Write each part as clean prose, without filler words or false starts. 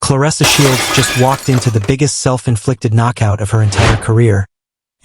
Claressa Shields just walked into the biggest self-inflicted knockout of her entire career.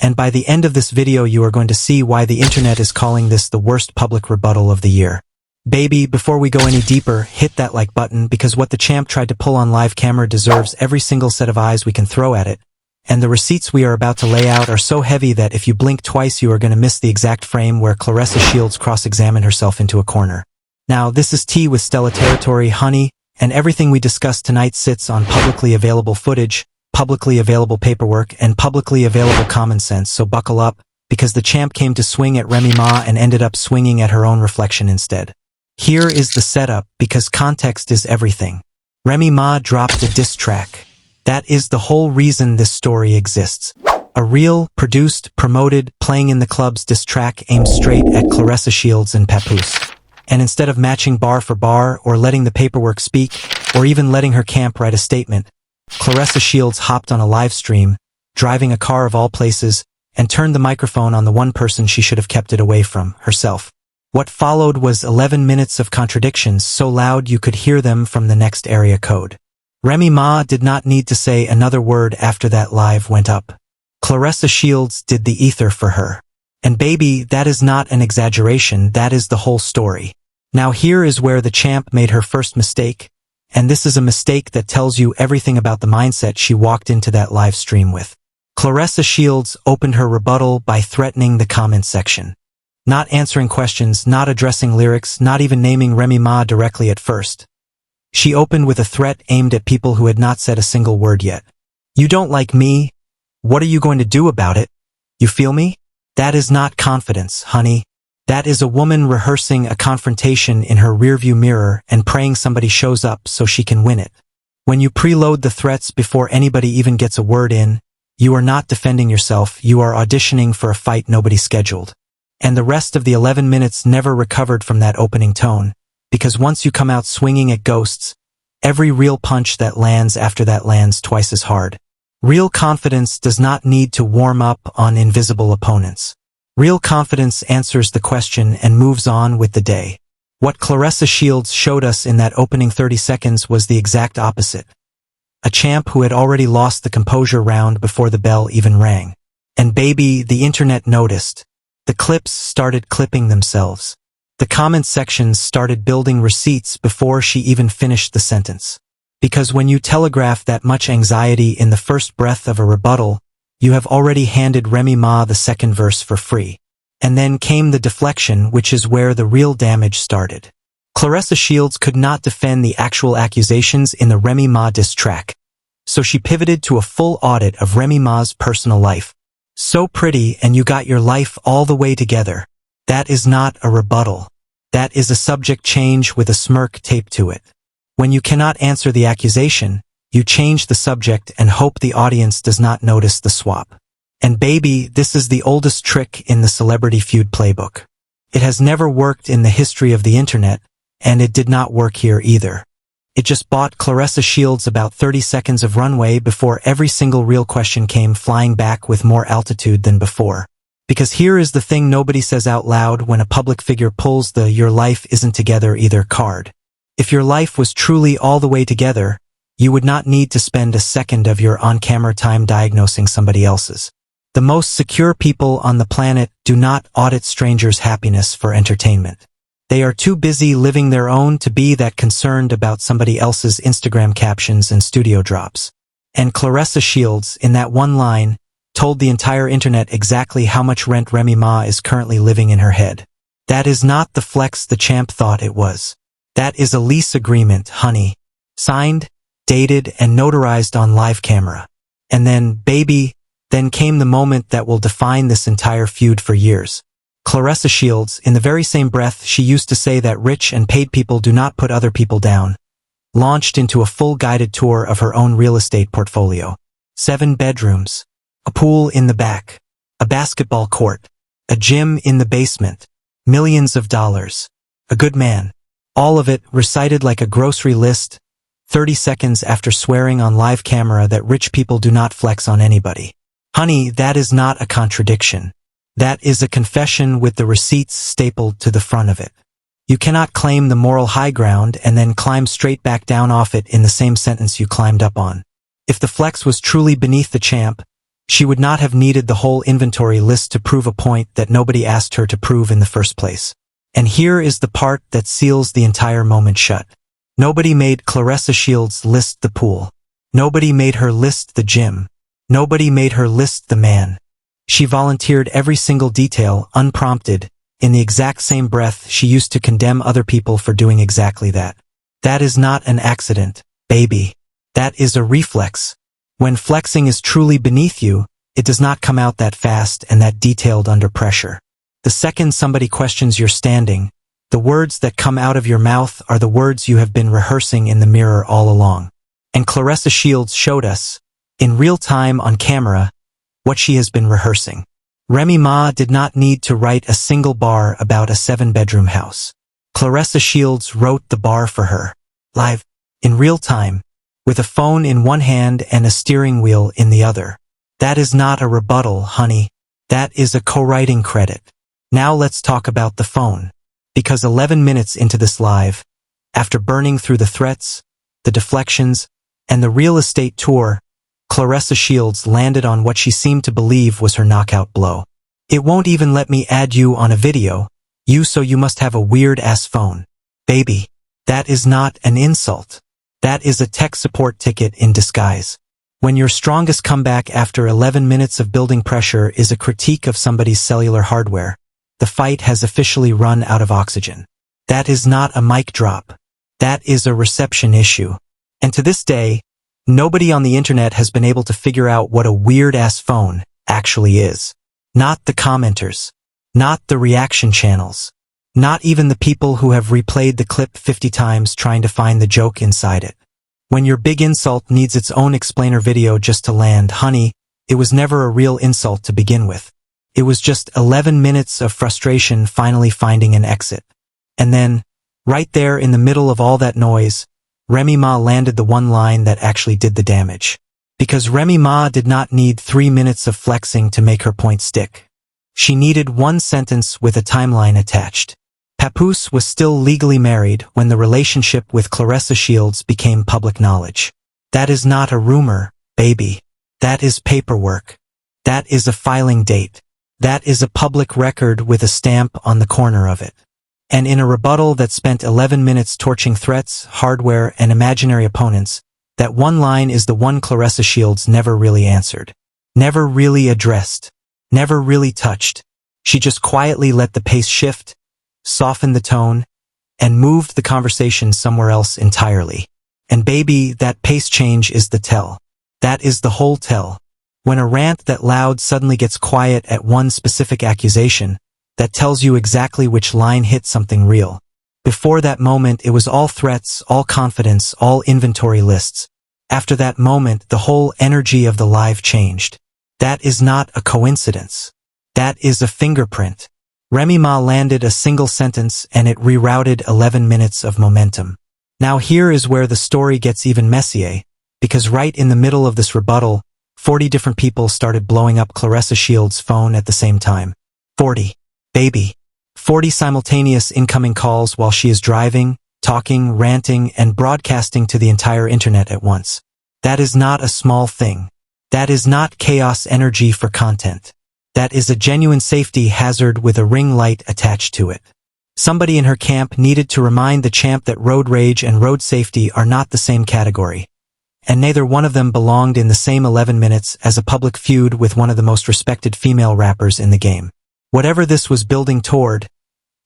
And by the end of this video you are going to see why the internet is calling this the worst public rebuttal of the year. Baby, before we go any deeper, hit that like button because what the champ tried to pull on live camera deserves every single set of eyes we can throw at it. And the receipts we are about to lay out are so heavy that if you blink twice you are going to miss the exact frame where Claressa Shields cross-examined herself into a corner. Now, this is tea with Stella territory, honey, and everything we discuss tonight sits on publicly available footage, publicly available paperwork, and publicly available common sense, so buckle up, because the champ came to swing at Remy Ma and ended up swinging at her own reflection instead. Here is the setup, because context is everything. Remy Ma dropped a diss track. That is the whole reason this story exists. A real, produced, promoted, playing in the club's diss track aimed straight at Claressa Shields and Papoose'S. And instead of matching bar for bar, or letting the paperwork speak, or even letting her camp write a statement, Claressa Shields hopped on a live stream, driving a car of all places, and turned the microphone on the one person she should have kept it away from, herself. What followed was 11 minutes of contradictions so loud you could hear them from the next area code. Remy Ma did not need to say another word after that live went up. Claressa Shields did the ether for her. And baby, that is not an exaggeration, that is the whole story. Now here is where the champ made her first mistake, and this is a mistake that tells you everything about the mindset she walked into that live stream with. Claressa Shields opened her rebuttal by threatening the comment section. Not answering questions, not addressing lyrics, not even naming Remy Ma directly at first. She opened with a threat aimed at people who had not said a single word yet. You don't like me? What are you going to do about it? You feel me? That is not confidence, honey. That is a woman rehearsing a confrontation in her rearview mirror and praying somebody shows up so she can win it. When you preload the threats before anybody even gets a word in, you are not defending yourself, you are auditioning for a fight nobody scheduled. And the rest of the 11 minutes never recovered from that opening tone, because once you come out swinging at ghosts, every real punch that lands after that lands twice as hard. Real confidence does not need to warm up on invisible opponents. Real confidence answers the question and moves on with the day. What Claressa Shields showed us in that opening 30 seconds was the exact opposite. A champ who had already lost the composure round before the bell even rang. And baby, the internet noticed. The clips started clipping themselves. The comment sections started building receipts before she even finished the sentence. Because when you telegraph that much anxiety in the first breath of a rebuttal, you have already handed Remy Ma the second verse for free. And then came the deflection, which is where the real damage started. Claressa Shields could not defend the actual accusations in the Remy Ma diss track, so she pivoted to a full audit of Remy Ma's personal life. So pretty, and you got your life all the way together. That is not a rebuttal. That is a subject change with a smirk taped to it. When you cannot answer the accusation, you change the subject and hope the audience does not notice the swap. And baby, this is the oldest trick in the Celebrity Feud playbook. It has never worked in the history of the internet, and it did not work here either. It just bought Claressa Shields about 30 seconds of runway before every single real question came flying back with more altitude than before. Because here is the thing nobody says out loud when a public figure pulls the "your life isn't together either" card. If your life was truly all the way together, you would not need to spend a second of your on-camera time diagnosing somebody else's. The most secure people on the planet do not audit strangers' happiness for entertainment. They are too busy living their own to be that concerned about somebody else's Instagram captions and studio drops. And Claressa Shields, in that one line, told the entire internet exactly how much rent Remy Ma is currently living in her head. That is not the flex the champ thought it was. That is a lease agreement, honey. Signed, dated, and notarized on live camera. And then, baby, then came the moment that will define this entire feud for years. Claressa Shields, in the very same breath she used to say that rich and paid people do not put other people down, launched into a full guided tour of her own real estate portfolio. 7 bedrooms, a pool in the back, a basketball court, a gym in the basement, millions of dollars, a good man. All of it recited like a grocery list, 30 seconds after swearing on live camera that rich people do not flex on anybody. Honey, that is not a contradiction. That is a confession with the receipts stapled to the front of it. You cannot claim the moral high ground and then climb straight back down off it in the same sentence you climbed up on. If the flex was truly beneath the champ, she would not have needed the whole inventory list to prove a point that nobody asked her to prove in the first place. And here is the part that seals the entire moment shut. Nobody made Claressa Shields list the pool. Nobody made her list the gym. Nobody made her list the man. She volunteered every single detail, unprompted, in the exact same breath she used to condemn other people for doing exactly that. That is not an accident, baby. That is a reflex. When flexing is truly beneath you, it does not come out that fast and that detailed under pressure. The second somebody questions your standing, the words that come out of your mouth are the words you have been rehearsing in the mirror all along. And Claressa Shields showed us, in real time on camera, what she has been rehearsing. Remy Ma did not need to write a single bar about a 7-bedroom house. Claressa Shields wrote the bar for her, live, in real time, with a phone in one hand and a steering wheel in the other. That is not a rebuttal, honey. That is a co-writing credit. Now let's talk about the phone. Because 11 minutes into this live, after burning through the threats, the deflections, and the real estate tour, Claressa Shields landed on what she seemed to believe was her knockout blow. It won't even let me add you on a video, so you must have a weird-ass phone. Baby, that is not an insult. That is a tech support ticket in disguise. When your strongest comeback after 11 minutes of building pressure is a critique of somebody's cellular hardware, the fight has officially run out of oxygen. That is not a mic drop. That is a reception issue. And to this day, nobody on the internet has been able to figure out what a weird-ass phone actually is. Not the commenters. Not the reaction channels. Not even the people who have replayed the clip 50 times trying to find the joke inside it. When your big insult needs its own explainer video just to land, honey, it was never a real insult to begin with. It was just 11 minutes of frustration finally finding an exit. And then, right there in the middle of all that noise, Remy Ma landed the one line that actually did the damage. Because Remy Ma did not need 3 minutes of flexing to make her point stick. She needed one sentence with a timeline attached. Papoose'S was still legally married when the relationship with Claressa Shields became public knowledge. That is not a rumor, baby. That is paperwork. That is a filing date. That is a public record with a stamp on the corner of it. And in a rebuttal that spent 11 minutes torching threats, hardware, and imaginary opponents, that one line is the one Claressa Shields never really answered. Never really addressed. Never really touched. She just quietly let the pace shift, softened the tone, and moved the conversation somewhere else entirely. And baby, that pace change is the tell. That is the whole tell. When a rant that loud suddenly gets quiet at one specific accusation, that tells you exactly which line hit something real. Before that moment, it was all threats, all confidence, all inventory lists. After that moment, the whole energy of the live changed. That is not a coincidence. That is a fingerprint. Remy Ma landed a single sentence and it rerouted 11 minutes of momentum. Now here is where the story gets even messier, because right in the middle of this rebuttal, 40 different people started blowing up Claressa Shields' phone at the same time. 40. Baby. 40 simultaneous incoming calls while she is driving, talking, ranting, and broadcasting to the entire internet at once. That is not a small thing. That is not chaos energy for content. That is a genuine safety hazard with a ring light attached to it. Somebody in her camp needed to remind the champ that road rage and road safety are not the same category. And neither one of them belonged in the same 11 minutes as a public feud with one of the most respected female rappers in the game. Whatever this was building toward,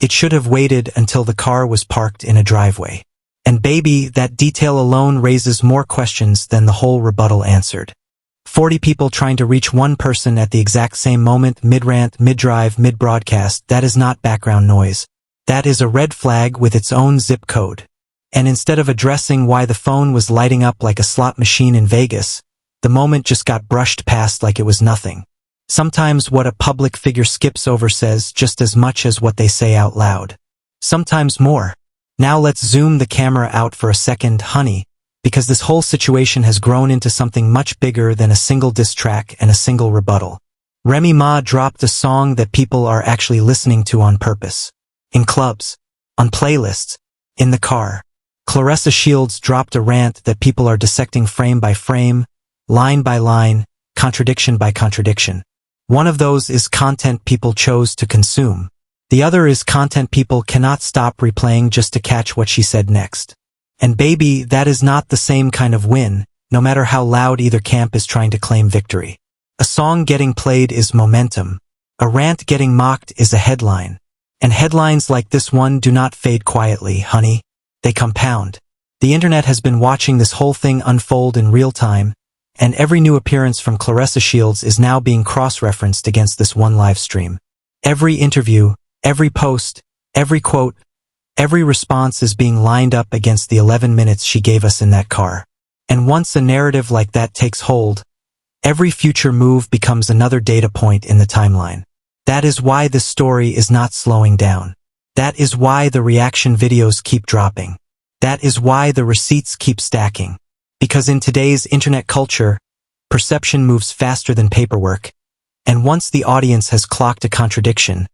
it should have waited until the car was parked in a driveway. And baby, that detail alone raises more questions than the whole rebuttal answered. 40 people trying to reach one person at the exact same moment, mid-rant, mid-drive, mid-broadcast, that is not background noise. That is a red flag with its own zip code. And instead of addressing why the phone was lighting up like a slot machine in Vegas, the moment just got brushed past like it was nothing. Sometimes what a public figure skips over says just as much as what they say out loud. Sometimes more. Now let's zoom the camera out for a second, honey, because this whole situation has grown into something much bigger than a single diss track and a single rebuttal. Remy Ma dropped a song that people are actually listening to on purpose. In clubs. on playlists, in the car. Claressa Shields dropped a rant that people are dissecting frame by frame, line by line, contradiction by contradiction. One of those is content people chose to consume. The other is content people cannot stop replaying just to catch what she said next. And baby, that is not the same kind of win, no matter how loud either camp is trying to claim victory. A song getting played is momentum. A rant getting mocked is a headline. And headlines like this one do not fade quietly, honey. They compound. The internet has been watching this whole thing unfold in real time, and every new appearance from Claressa Shields is now being cross-referenced against this one live stream. Every interview, every post, every quote, every response is being lined up against the 11 minutes she gave us in that car. And once a narrative like that takes hold, every future move becomes another data point in the timeline. That is why this story is not slowing down. That is why the reaction videos keep dropping. That is why the receipts keep stacking. Because in today's internet culture, perception moves faster than paperwork, and once the audience has clocked a contradiction,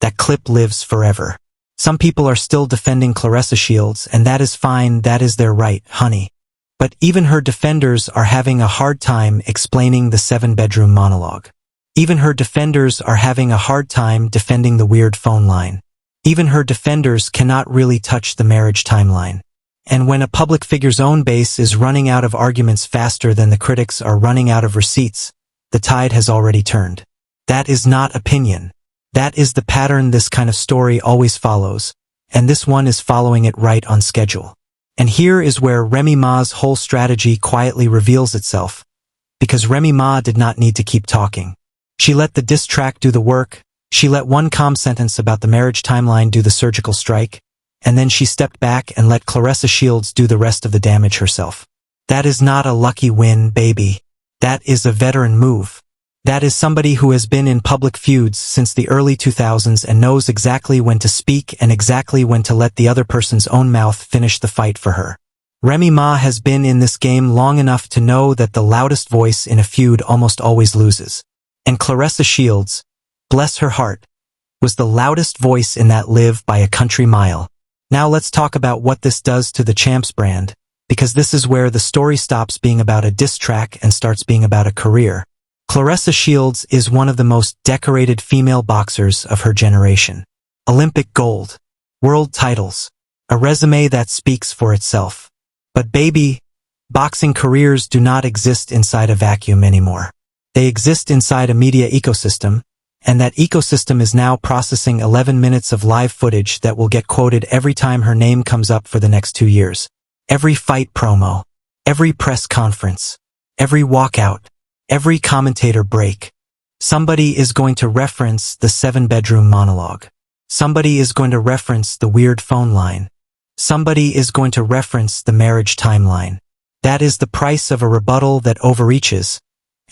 that clip lives forever. Some people are still defending Claressa Shields, and that is fine, that is their right, honey. But even her defenders are having a hard time explaining the 7-bedroom monologue. Even her defenders are having a hard time defending the weird phone line. Even her defenders cannot really touch the marriage timeline. And when a public figure's own base is running out of arguments faster than the critics are running out of receipts, the tide has already turned. That is not opinion. That is the pattern this kind of story always follows, and this one is following it right on schedule. And here is where Remy Ma's whole strategy quietly reveals itself, because Remy Ma did not need to keep talking. She let the diss track do the work, she let one calm sentence about the marriage timeline do the surgical strike, and then she stepped back and let Claressa Shields do the rest of the damage herself. That is not a lucky win, baby. That is a veteran move. That is somebody who has been in public feuds since the early 2000s and knows exactly when to speak and exactly when to let the other person's own mouth finish the fight for her. Remy Ma has been in this game long enough to know that the loudest voice in a feud almost always loses. And Claressa Shields, bless her heart, was the loudest voice in that live by a country mile. Now let's talk about what this does to the Champs brand, because this is where the story stops being about a diss track and starts being about a career. Claressa Shields is one of the most decorated female boxers of her generation. Olympic gold, world titles, a resume that speaks for itself. But baby, boxing careers do not exist inside a vacuum anymore. They exist inside a media ecosystem, and that ecosystem is now processing 11 minutes of live footage that will get quoted every time her name comes up for the next 2 years. Every fight promo, every press conference, every walkout, every commentator break. Somebody is going to reference the 7-bedroom monologue. Somebody is going to reference the weird phone line. Somebody is going to reference the marriage timeline. That is the price of a rebuttal that overreaches,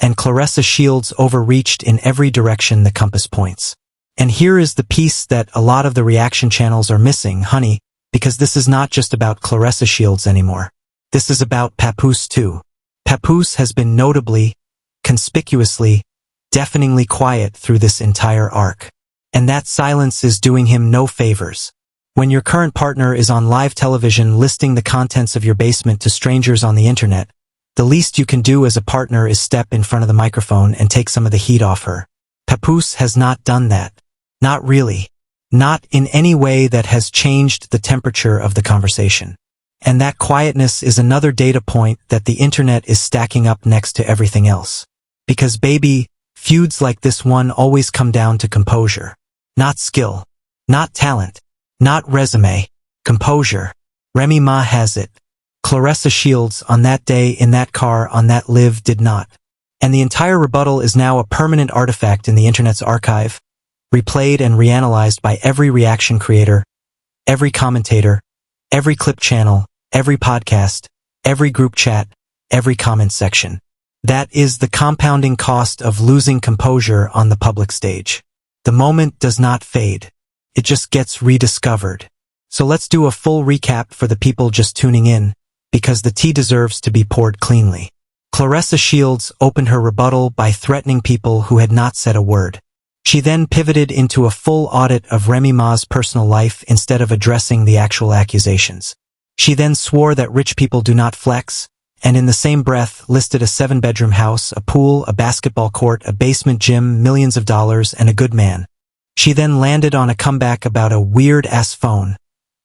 and Claressa Shields overreached in every direction the compass points. And here is the piece that a lot of the reaction channels are missing, honey, because this is not just about Claressa Shields anymore. This is about Papoose'S too. Papoose'S has been notably, conspicuously, deafeningly quiet through this entire arc. And that silence is doing him no favors. When your current partner is on live television listing the contents of your basement to strangers on the internet, the least you can do as a partner is step in front of the microphone and take some of the heat off her. Papoose'S has not done that. Not really. Not in any way that has changed the temperature of the conversation. And that quietness is another data point that the internet is stacking up next to everything else. Because baby, feuds like this one always come down to composure. Not skill. Not talent. Not resume. Composure. Remy Ma has it. Claressa Shields on that day in that car on that live did not. And the entire rebuttal is now a permanent artifact in the internet's archive, replayed and reanalyzed by every reaction creator, every commentator, every clip channel, every podcast, every group chat, every comment section. That is the compounding cost of losing composure on the public stage. The moment does not fade. It just gets rediscovered. So let's do a full recap for the people just tuning in, because the tea deserves to be poured cleanly. Claressa Shields opened her rebuttal by threatening people who had not said a word. She then pivoted into a full audit of Remy Ma's personal life instead of addressing the actual accusations. She then swore that rich people do not flex, and in the same breath listed a 7-bedroom house, a pool, a basketball court, a basement gym, millions of dollars, and a good man. She then landed on a comeback about a weird-ass phone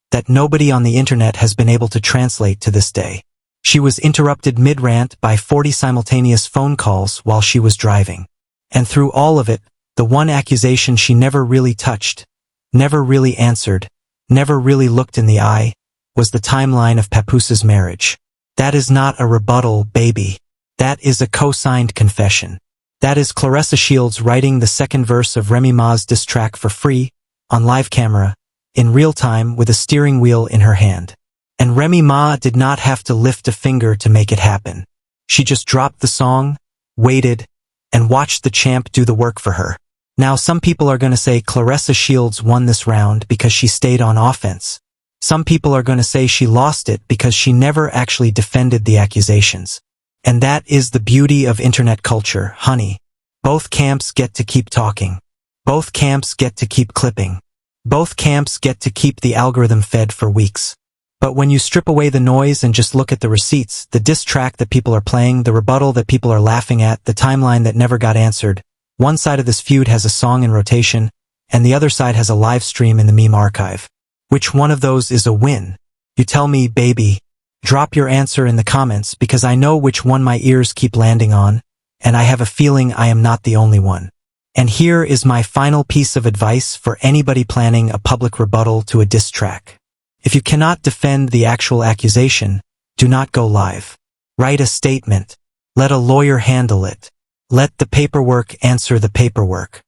that nobody on the internet has been able to translate to this day. She was interrupted mid-rant by 40 simultaneous phone calls while she was driving. And through all of it, the one accusation she never really touched, never really answered, never really looked in the eye, was the timeline of Papoose'S marriage. That is not a rebuttal, baby. That is a co-signed confession. That is Claressa Shields writing the second verse of Remy Ma's diss track for free, on live camera, in real time with a steering wheel in her hand. And Remy Ma did not have to lift a finger to make it happen. She just dropped the song, waited, and watched the champ do the work for her. Now some people are going to say Claressa Shields won this round because she stayed on offense. Some people are going to say she lost it because she never actually defended the accusations. And that is the beauty of internet culture, honey. Both camps get to keep talking. Both camps get to keep clipping. Both camps get to keep the algorithm fed for weeks. But when you strip away the noise and just look at the receipts, the diss track that people are playing, the rebuttal that people are laughing at, the timeline that never got answered, one side of this feud has a song in rotation, and the other side has a live stream in the meme archive. Which one of those is a win? You tell me, baby. Drop your answer in the comments because I know which one my ears keep landing on, and I have a feeling I am not the only one. And here is my final piece of advice for anybody planning a public rebuttal to a diss track. If you cannot defend the actual accusation, do not go live. Write a statement. Let a lawyer handle it. Let the paperwork answer the paperwork.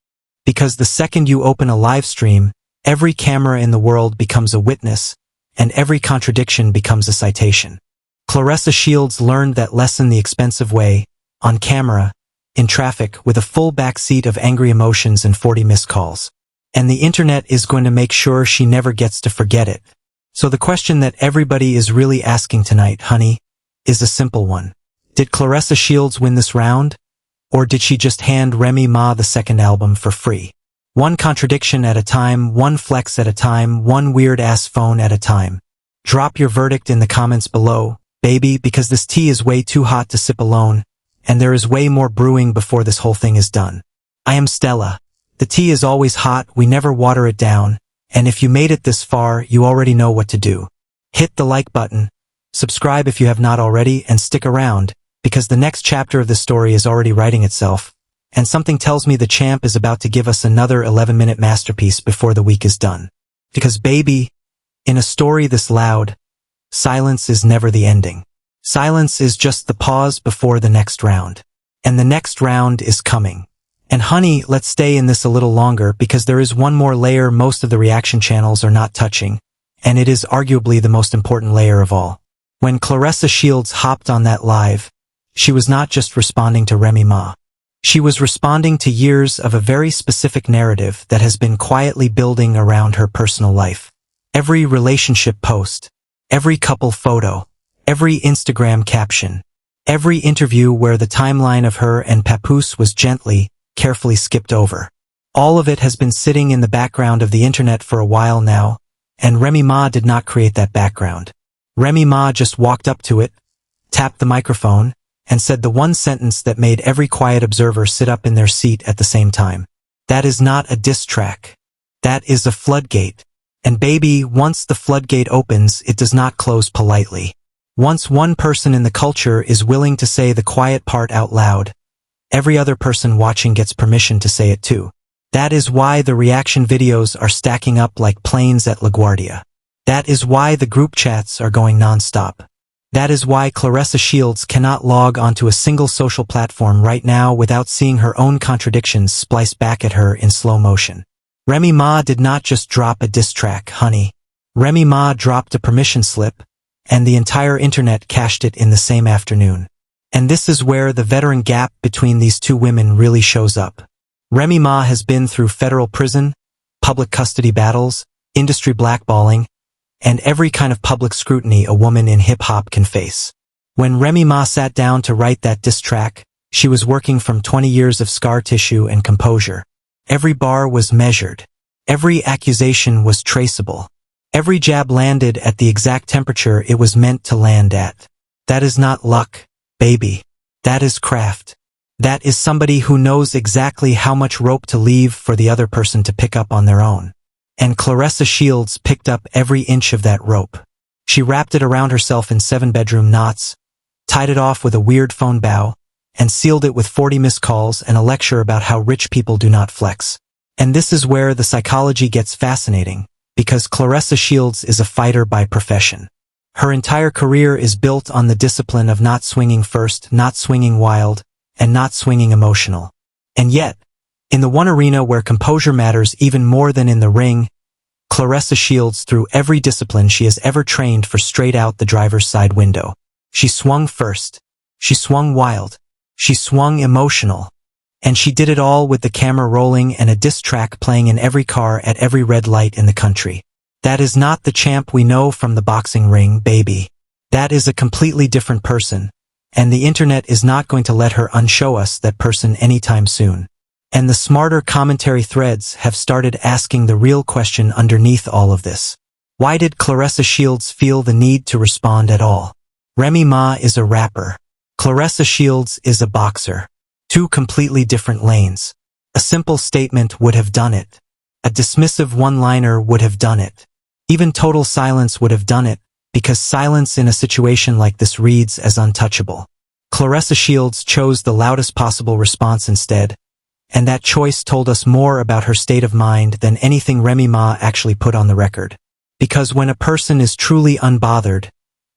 Because the second you open a live stream, every camera in the world becomes a witness, and every contradiction becomes a citation. Claressa Shields learned that lesson the expensive way, on camera, in traffic, with a full backseat of angry emotions and 40 missed calls. And the internet is going to make sure she never gets to forget it. So the question that everybody is really asking tonight, honey, is a simple one. Did Claressa Shields win this round? Or did she just hand Remy Ma the second album for free? One contradiction at a time, one flex at a time, one weird-ass phone at a time. Drop your verdict in the comments below, baby, because this tea is way too hot to sip alone, and there is way more brewing before this whole thing is done. I am Stella. The tea is always hot, we never water it down, and if you made it this far, you already know what to do. Hit the like button, subscribe if you have not already, and stick around, because the next chapter of the story is already writing itself. And something tells me the champ is about to give us another 11-minute masterpiece before the week is done. Because baby, in a story this loud, silence is never the ending. Silence is just the pause before the next round. And the next round is coming. And honey, let's stay in this a little longer because there is one more layer most of the reaction channels are not touching, and it is arguably the most important layer of all. When Claressa Shields hopped on that live, she was not just responding to Remy Ma. She was responding to years of a very specific narrative that has been quietly building around her personal life. Every relationship post, every couple photo, every Instagram caption, every interview where the timeline of her and Papoose'S was gently, carefully skipped over. All of it has been sitting in the background of the internet for a while now, and Remy Ma did not create that background. Remy Ma just walked up to it, tapped the microphone, and said the one sentence that made every quiet observer sit up in their seat at the same time. That is not a diss track. That is a floodgate. And baby, once the floodgate opens, it does not close politely. Once one person in the culture is willing to say the quiet part out loud, every other person watching gets permission to say it too. That is why the reaction videos are stacking up like planes at LaGuardia. That is why the group chats are going non-stop. That is why Claressa Shields cannot log onto a single social platform right now without seeing her own contradictions spliced back at her in slow motion. Remy Ma did not just drop a diss track, honey. Remy Ma dropped a permission slip, and the entire internet cashed it in the same afternoon. And this is where the veteran gap between these two women really shows up. Remy Ma has been through federal prison, public custody battles, industry blackballing, and every kind of public scrutiny a woman in hip-hop can face. When Remy Ma sat down to write that diss track, she was working from 20 years of scar tissue and composure. Every bar was measured. Every accusation was traceable. Every jab landed at the exact temperature it was meant to land at. That is not luck, baby. That is craft. That is somebody who knows exactly how much rope to leave for the other person to pick up on their own. And Claressa Shields picked up every inch of that rope. She wrapped it around herself in 7-bedroom knots, tied it off with a weird phone bow, and sealed it with 40 missed calls and a lecture about how rich people do not flex. And this is where the psychology gets fascinating, because Claressa Shields is a fighter by profession. Her entire career is built on the discipline of not swinging first, not swinging wild, and not swinging emotional. And yet, in the one arena where composure matters even more than in the ring, Claressa Shields threw every discipline she has ever trained for straight out the driver's side window. She swung first. She swung wild. She swung emotional. And she did it all with the camera rolling and a diss track playing in every car at every red light in the country. That is not the champ we know from the boxing ring, baby. That is a completely different person, and the internet is not going to let her unshow us that person anytime soon. And the smarter commentary threads have started asking the real question underneath all of this. Why did Claressa Shields feel the need to respond at all? Remy Ma is a rapper. Claressa Shields is a boxer. Two completely different lanes. A simple statement would have done it. A dismissive one-liner would have done it. Even total silence would have done it, because silence in a situation like this reads as untouchable. Claressa Shields chose the loudest possible response instead, and that choice told us more about her state of mind than anything Remy Ma actually put on the record. Because when a person is truly unbothered,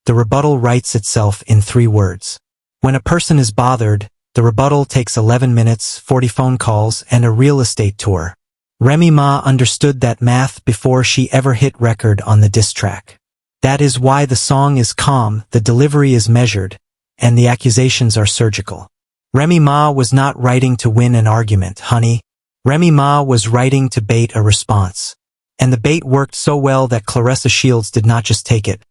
the rebuttal writes itself in 3 words. When a person is bothered, the rebuttal takes 11 minutes, 40 phone calls, and a real estate tour. Remy Ma understood that math before she ever hit record on the diss track. That is why the song is calm, the delivery is measured, and the accusations are surgical. Remy Ma was not writing to win an argument, honey. Remy Ma was writing to bait a response. And the bait worked so well that Claressa Shields did not just take it.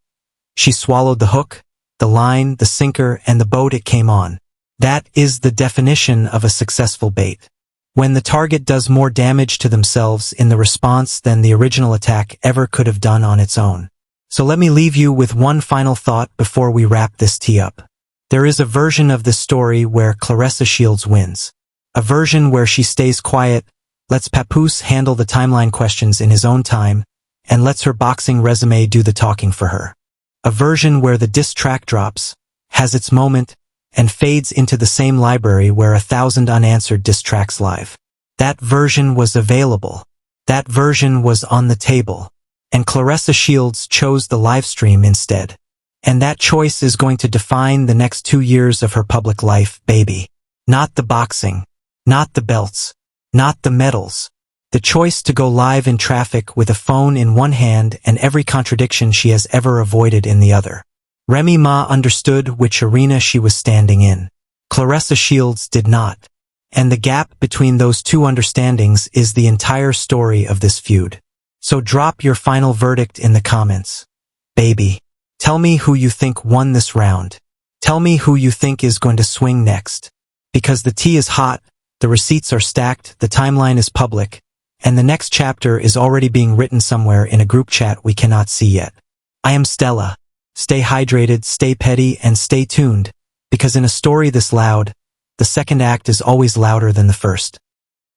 She swallowed the hook, the line, the sinker, and the boat it came on. That is the definition of a successful bait. When the target does more damage to themselves in the response than the original attack ever could have done on its own. So let me leave you with one final thought before we wrap this tea up. There is a version of this story where Claressa Shields wins. A version where she stays quiet, lets Papoose'S handle the timeline questions in his own time, and lets her boxing resume do the talking for her. A version where the diss track drops, has its moment, and fades into the same library where 1,000 unanswered diss tracks live. That version was available. That version was on the table. And Claressa Shields chose the live stream instead. And that choice is going to define the next 2 years of her public life, baby. Not the boxing. Not the belts. Not the medals. The choice to go live in traffic with a phone in one hand and every contradiction she has ever avoided in the other. Remy Ma understood which arena she was standing in. Claressa Shields did not. And the gap between those two understandings is the entire story of this feud. So drop your final verdict in the comments. Baby, tell me who you think won this round. Tell me who you think is going to swing next. Because the tea is hot, the receipts are stacked, the timeline is public, and the next chapter is already being written somewhere in a group chat we cannot see yet. I am Stella. Stay hydrated, stay petty, and stay tuned, because in a story this loud, the second act is always louder than the first.